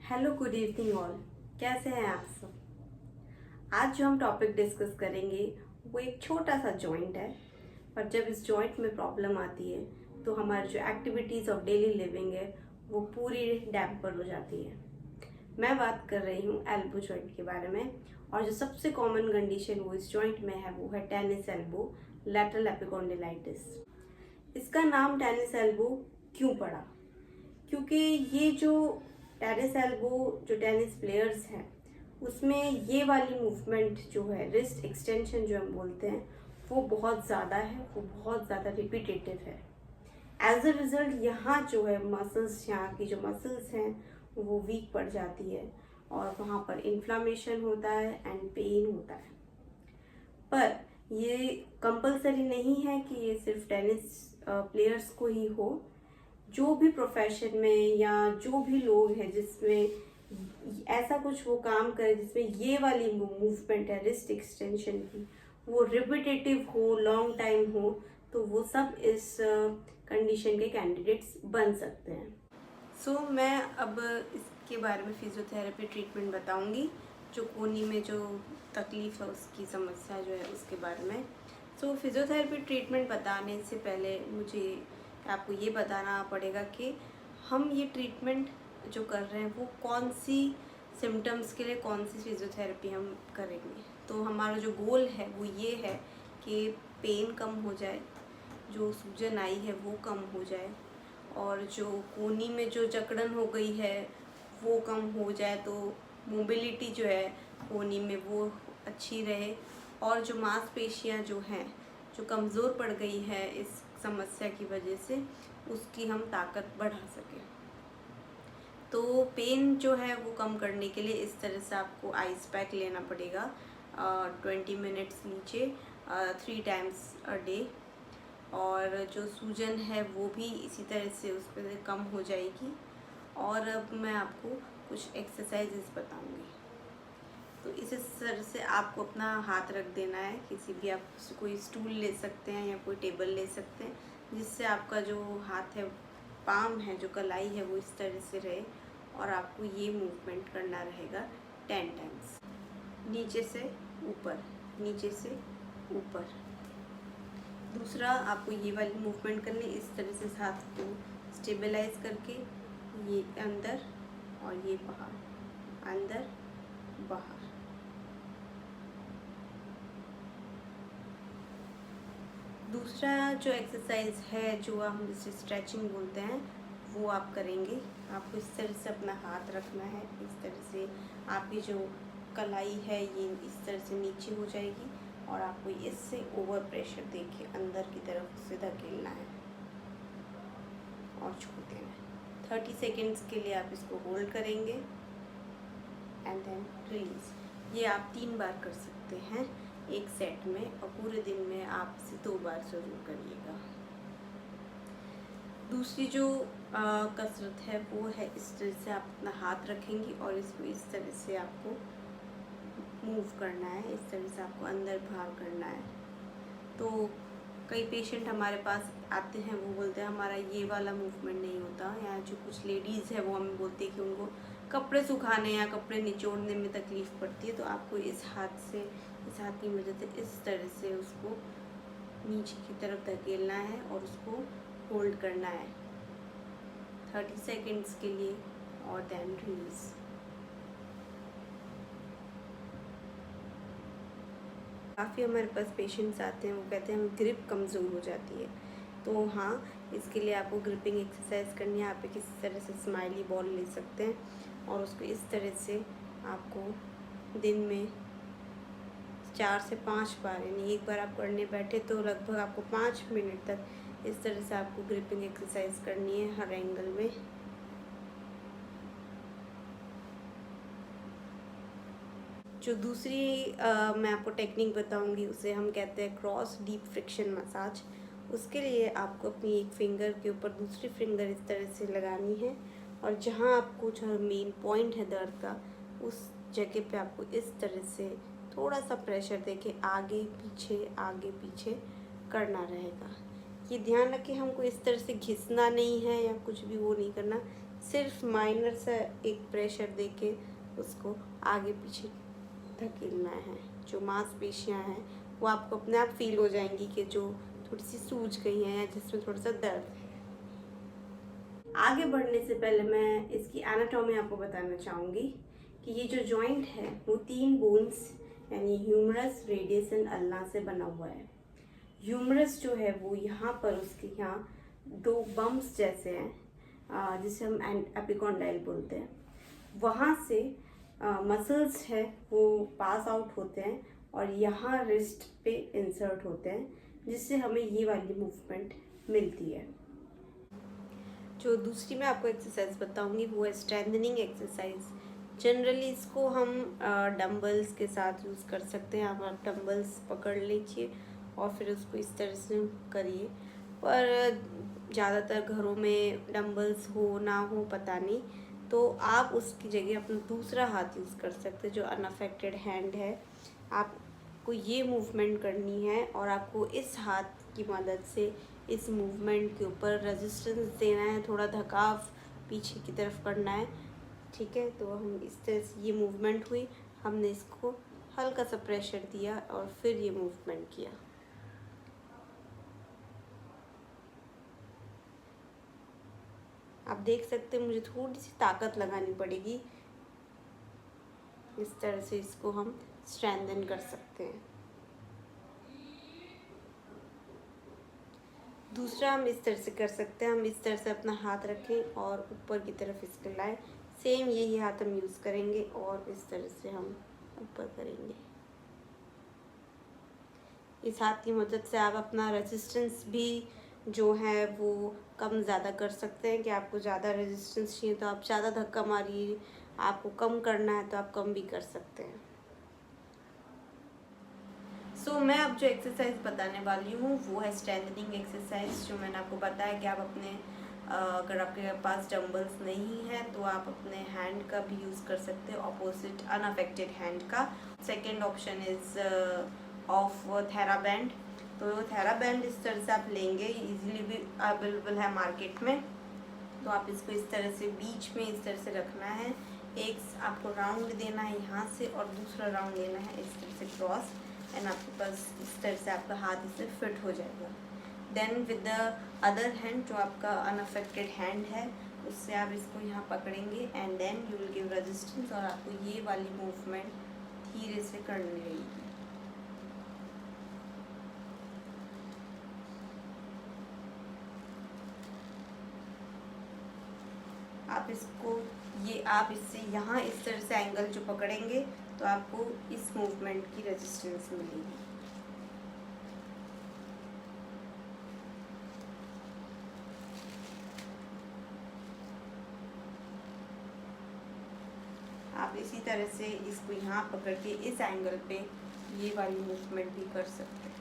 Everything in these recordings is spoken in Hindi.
Hello, good evening all. कैसे हैं आप सब? आज जो हम टॉपिक डिस्कस करेंगे वो एक छोटा सा जॉइंट है। पर जब इस जॉइंट में प्रॉब्लम आती है तो हमारी जो एक्टिविटीज़ ऑफ डेली लिविंग है वो पूरी डैम्पर हो जाती है। मैं बात कर रही हूँ एल्बो जॉइंट के बारे में। और जो सबसे कॉमन कंडीशन वो इस जॉइंट में है वो है टेनिस एल्बो लैटरल एपिकॉन्डिलाइटिस। इसका नाम टेनिस एल्बो क्यों पड़ा? क्योंकि ये जो टेनिस एल्बो जो टेनिस प्लेयर्स हैं उसमें ये वाली मूवमेंट जो है रिस्ट एक्सटेंशन जो हम बोलते हैं वो बहुत ज़्यादा है, वो बहुत ज़्यादा रिपीटेटिव है। एज अ रिज़ल्ट यहाँ जो है मसल्स, यहाँ की जो मसल्स हैं वो वीक पड़ जाती है और वहाँ पर इन्फ्लामेशन होता है एंड पेन होता है। पर ये कंपलसरी नहीं है कि ये सिर्फ टेनिस प्लेयर्स को ही हो। जो भी प्रोफेशन में या जो भी लोग हैं जिसमें ऐसा कुछ वो काम करे जिसमें ये वाली मूवमेंट है रिस्ट एक्सटेंशन की वो रिपीटेटिव हो, लॉन्ग टाइम हो, तो वो सब इस कंडीशन के कैंडिडेट्स बन सकते हैं। सो मैं अब इसके बारे में फिजियोथेरेपी ट्रीटमेंट बताऊंगी, जो कोहनी में जो तकलीफ है उसकी समस्या जो है उसके बारे में। सो फिजियोथेरेपी ट्रीटमेंट बताने से पहले मुझे आपको ये बताना पड़ेगा कि हम ये ट्रीटमेंट जो कर रहे हैं वो कौन सी सिम्टम्स के लिए कौन सी फिजियोथेरेपी हम करेंगे। तो हमारा जो गोल है वो ये है कि पेन कम हो जाए, जो सूजन आई है वो कम हो जाए, और जो कोहनी में जो जकड़न हो गई है वो कम हो जाए, तो मोबिलिटी जो है कोहनी में वो अच्छी रहे, और जो मांसपेशियां जो हैं जो कमज़ोर पड़ गई है इस समस्या की वजह से उसकी हम ताकत बढ़ा सकें। तो पेन जो है वो कम करने के लिए इस तरह से आपको आइस पैक लेना पड़ेगा। 20 मिनट्स लीजिए 3 टाइम्स अ डे। और जो सूजन है वो भी इसी तरह से उस पर कम हो जाएगी। और अब मैं आपको कुछ एक्सरसाइजेस बताऊंगी। तो इस तरह से आपको अपना हाथ रख देना है किसी भी, आप कोई स्टूल ले सकते हैं या कोई टेबल ले सकते हैं, जिससे आपका जो हाथ है, पाम है, जो कलाई है वो इस तरह से रहे। और आपको ये मूवमेंट करना रहेगा 10 टाइम्स। नीचे से ऊपर, नीचे से ऊपर। दूसरा आपको ये वाली मूवमेंट करनी, इस तरह से हाथ को स्टेबलाइज करके ये अंदर और ये बाहर, अंदर बाहर। दूसरा जो एक्सरसाइज है जो हम जिसे स्ट्रेचिंग बोलते हैं वो आप करेंगे। आपको इस तरह से अपना हाथ रखना है, इस तरह से आपकी जो कलाई है ये इस तरह से नीचे हो जाएगी और आपको इससे ओवर प्रेशर देके अंदर की तरफ से धकेलना है और छोड़ देना है। 30 सेकेंड्स के लिए आप इसको होल्ड करेंगे एंड देन रिलीज। ये आप 3 बार कर सकते हैं एक सेट में, और पूरे दिन में आप इसे 2 बार ज़रूर करिएगा। दूसरी जो कसरत है वो है इस तरह से आप अपना हाथ रखेंगे और इसको इस तरह से आपको मूव करना है, इस तरह से आपको अंदर बाहर करना है। तो कई पेशेंट हमारे पास आते हैं, वो बोलते हैं हमारा ये वाला मूवमेंट नहीं होता। या जो कुछ लेडीज़ है वो हमें बोलती है कि उनको कपड़े सुखाने या कपड़े निचोड़ने में तकलीफ़ पड़ती है। तो आपको इस हाथ से, इस हाथ की मदद से इस तरह से उसको नीचे की तरफ धकेलना है और उसको होल्ड करना है 30 सेकेंड्स के लिए और देन रिलीज। काफ़ी हमारे पास पेशेंट्स आते हैं, वो कहते हैं ग्रिप कमज़ोर हो जाती है। तो हाँ, इसके लिए आपको ग्रिपिंग एक्सरसाइज करनी है। आप एक इस तरह से स्माइली बॉल ले सकते हैं और उसको इस तरह से आपको दिन में 4 से 5 बार, यानी एक बार आप करने बैठे तो लगभग आपको 5 मिनट तक इस तरह से आपको ग्रिपिंग एक्सरसाइज करनी है हर एंगल में। जो दूसरी मैं आपको टेक्निक बताऊंगी उसे हम कहते हैं क्रॉस डीप फ्रिक्शन मसाज। उसके लिए आपको अपनी एक फिंगर के ऊपर दूसरी फिंगर इस तरह से लगानी है और जहाँ आपको जो मेन पॉइंट है दर्द का उस जगह पे आपको इस तरह से थोड़ा सा प्रेशर देके आगे पीछे करना रहेगा। ये ध्यान रखें, हमको इस तरह से घिसना नहीं है या कुछ भी वो नहीं करना, सिर्फ माइनर सा एक प्रेशर देके उसको आगे पीछे धकेलना है। जो मांसपेशियां हैं वो आपको अपने आप फील हो जाएंगी कि जो थोड़ी सी सूज गई हैं या जिसमें थोड़ा सा दर्द है। आगे बढ़ने से पहले मैं इसकी एनाटॉमी आपको बताना चाहूँगी कि ये जो जॉइंट है वो 3 बोन्स यानी ह्यूमरस, रेडियस एंड अल्ना से बना हुआ है। ह्यूमरस जो है वो यहाँ पर उसके यहाँ 2 बम्प्स जैसे हैं जिसे हम एपिकॉन्डाइल बोलते हैं। वहाँ से मसल्स है वो पास आउट होते हैं और यहाँ रिस्ट पे इंसर्ट होते हैं, जिससे हमें ये वाली मूवमेंट मिलती है। जो दूसरी मैं आपको एक्सरसाइज बताऊंगी वो है स्ट्रेंथनिंग एक्सरसाइज। जनरली इसको हम डंबल्स के साथ यूज़ कर सकते हैं। आप डंबल्स पकड़ लीजिए और फिर उसको इस तरह से करिए, पर ज़्यादातर घरों में डंबल्स हो ना हो पता नहीं, तो आप उसकी जगह अपना दूसरा हाथ यूज़ कर सकते हैं जो अनअफेक्टेड हैंड है। आपको ये मूवमेंट करनी है और आपको इस हाथ की मदद से इस मूवमेंट के ऊपर रेजिस्टेंस देना है, थोड़ा धकाव पीछे की तरफ करना है। ठीक है, तो हम इस तरह से ये मूवमेंट हुई, हमने इसको हल्का सा प्रेशर दिया और फिर ये मूवमेंट किया। आप देख सकते हैं मुझे थोड़ी सी ताकत लगानी पड़ेगी। इस तरह से इसको हम स्ट्रेंथन कर सकते हैं। दूसरा हम इस तरह से कर सकते हैं, हम इस तरह से अपना हाथ रखें और ऊपर की तरफ इसको लाएं। सेम यही हाथ हम यूज़ करेंगे और इस तरह से हम ऊपर करेंगे। इस हाथ की मदद से आप अपना रेजिस्टेंस भी जो है वो कम ज़्यादा कर सकते हैं कि आपको ज़्यादा रेजिस्टेंस चाहिए तो आप ज़्यादा धक्का मारिए, आपको कम करना है तो आप कम भी कर सकते हैं। सो मैं अब जो एक्सरसाइज बताने वाली हूँ वो है स्ट्रेंथनिंग एक्सरसाइज। जो मैंने आपको बताया कि आप अपने अगर आपके पास डंबल्स नहीं है तो आप अपने हैंड का भी यूज़ कर सकते हैं, ऑपोजिट अनअफेक्टेड हैंड का। Second option is of TheraBand. तो थेराबैंड इस तरह से आप लेंगे, इजीली भी अवेलेबल है मार्केट में। तो आप इसको इस तरह से बीच में इस तरह से रखना है, एक आपको राउंड देना है यहाँ से और दूसरा राउंड देना है इस तरह से क्रॉस, एंड आपके पास इस तरह से आपका हाथ इससे फिट हो जाएगा। Then with the other hand, जो आपका अनअफेक्टेड हैंड है, उससे आप इसको यहाँ पकड़ेंगे and then you will give resistance और आपको ये वाली मूवमेंट धीरे से करनी रहेगी। आप इसको आप इससे यहाँ इस तरह से एंगल जो पकड़ेंगे तो आपको इस मूवमेंट की रेजिस्टेंस मिलेगी। आप इसी तरह से इसको यहाँ पकड़ के इस एंगल पे ये वाली मूवमेंट भी कर सकते हैं।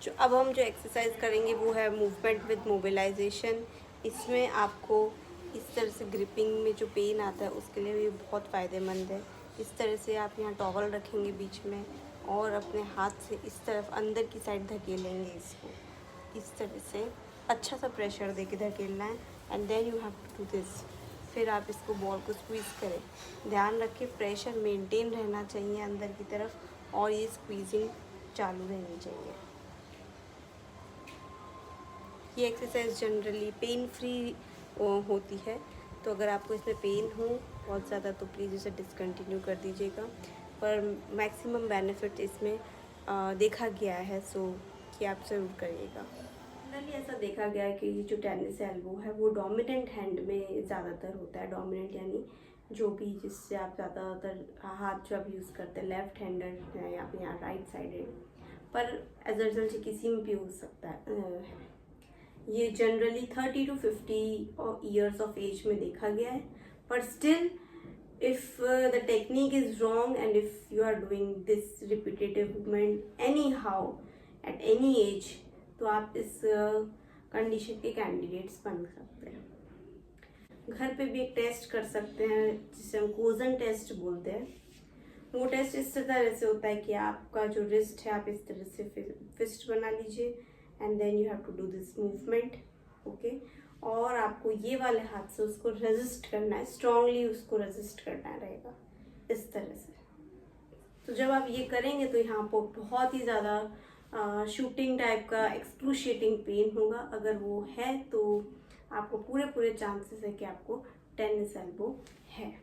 जो अब हम जो एक्सरसाइज करेंगे वो है मूवमेंट विद मोबिलाइजेशन। इसमें आपको इस तरह से ग्रिपिंग में जो पेन आता है उसके लिए भी बहुत फ़ायदेमंद है। इस तरह से आप यहाँ टॉवल रखेंगे बीच में और अपने हाथ से इस तरफ अंदर की साइड धकेलेंगे इसको, इस तरह से अच्छा सा प्रेशर दे के धकेलना है and then you have to do this. फिर आप इसको बॉल को स्क्वीज़ करें, ध्यान रखें प्रेशर मेंटेन रहना चाहिए अंदर की तरफ और ये स्क्वीजिंग चालू रहनी चाहिए। ये एक्सरसाइज जनरली पेन फ्री होती है, तो अगर आपको इसमें पेन हो बहुत ज़्यादा तो प्लीज़ इसे डिसकंटिन्यू कर दीजिएगा, पर मैक्सिमम बेनिफिट इसमें देखा गया है, सो कि आप ज़रूर करिएगा। जनरली ऐसा देखा गया है कि ये जो टेनिस एल्बो है वो डोमिनेंट हैंड में ज़्यादातर होता है। डोमिनेंट यानी जो भी जिससे आप ज़्यादातर हाथ जो आप यूज़ करते हैं, लेफ्ट हैंडर है या फिर यहाँ राइट साइडेड, पर एज अ रिजल्ट किसी में भी हो सकता है। ये generally 30 to 50 years of age में देखा गया है, पर still if the technique is wrong and if you are doing this repetitive movement anyhow at any age, तो आप इस कंडीशन के कैंडिडेट्स बन सकते हैं। घर पे भी एक टेस्ट कर सकते हैं जिसे हम कोजन टेस्ट बोलते हैं। वो टेस्ट इस तरह से होता है कि आपका जो रिस्ट है आप इस तरह से फिस्ट बना लीजिए and then you have to do this movement okay. और आपको ये वाले हाथ से उसको रेजिस्ट करना है, स्ट्रांगली उसको रेजिस्ट करना रहेगा इस तरह से। तो जब आप ये करेंगे तो यहाँ पर बहुत ही ज़्यादा शूटिंग टाइप का एक्सक्रूशिएटिंग पेन होगा। अगर वो है तो आपको पूरे चांसेस है कि आपको टेनिस एल्बो है।